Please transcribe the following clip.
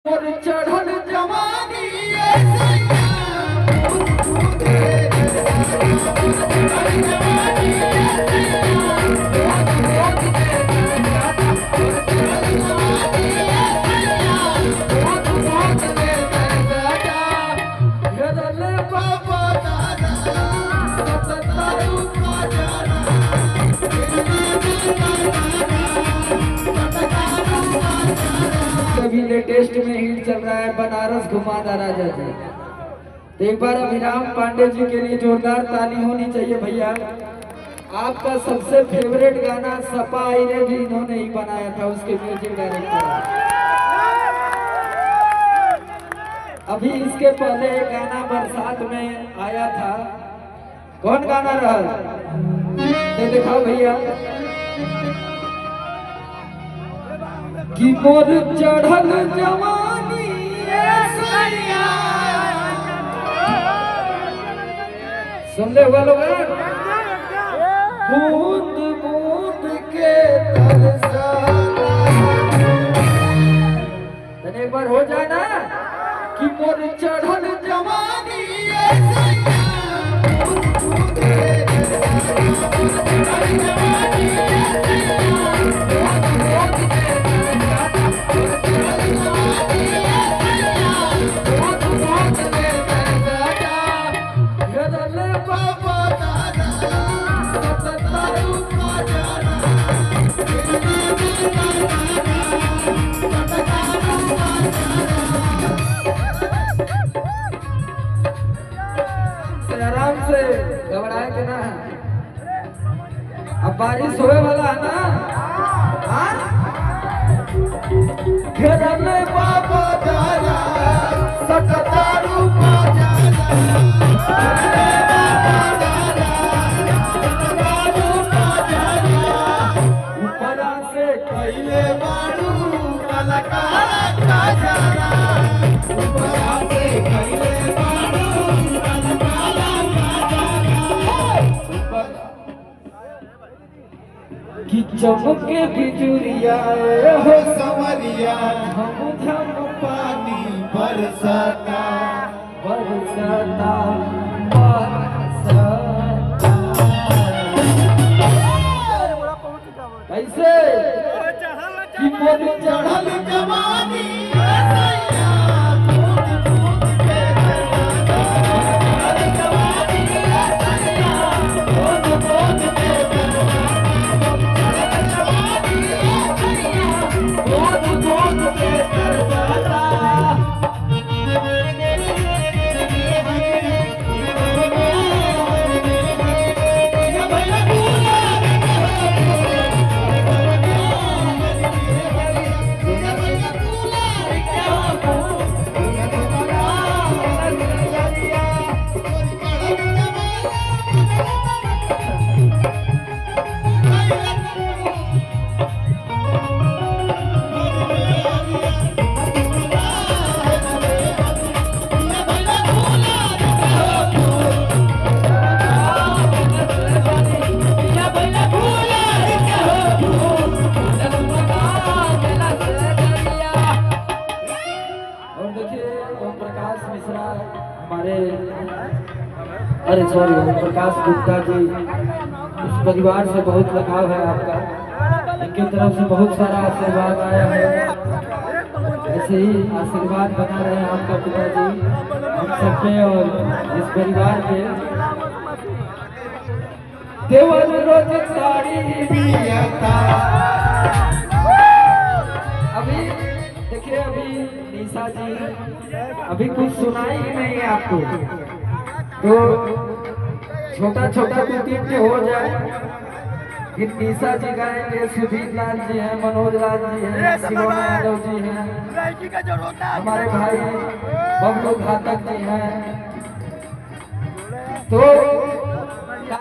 और चढ़ल जवानी अभी लेटेस्ट में हिट चल रहा है बनारस घुमाना राजा जी। तो एक बार अभिराम पांडे जी के लिए जोरदार ताली होनी चाहिए भैया। आपका सबसे फेवरेट गाना सपा आईने भी इन्होंने ही बनाया था, उसके म्यूजिक डायरेक्टर। अभी इसके पहले एक गाना बरसात में आया था, कौन गाना रहा ये दिखाओ भैया। कि मोर चढ़ल जवानी सुन ले हुआ लोग, बूंद बूंद के तरसाना एक बार हो जाए ना कि मोर चढ़ल जवानी आराम से घबराए के ना, अब बारिश होने वाला है ना। घर में बाबा दादा सकतारू ऊपरा से कइले बारू कलाकार का जाना, ऊपरा से कइले कि चमके बिजुरिया हो समरिया हम झम पानी बरसाता बरसाता बरसाता। कैसे कि मोर चढ़ल जवानी हमारे, अरे सॉरी, प्रकाश गुप्ता जी, इस परिवार से बहुत लगाव है आपका, इनकी तरफ से बहुत सारा आशीर्वाद आया है। ऐसे ही आशीर्वाद बना रहे हैं आपका पिताजी हम सब पे और इस परिवार पे। देवल रोज साड़ी अभी देखिए, अभी निशा जी अभी कुछ सुनाई ही नहीं है आपको, तो छोटा छोटा कुछ हो जाए। फिर निशा जी गाएंगे, सुधीर लाल जी हैं, मनोज लाल जी हैं, शिवम यादव जी हैं, हमारे भाई बबलू घातक जी हैं। तो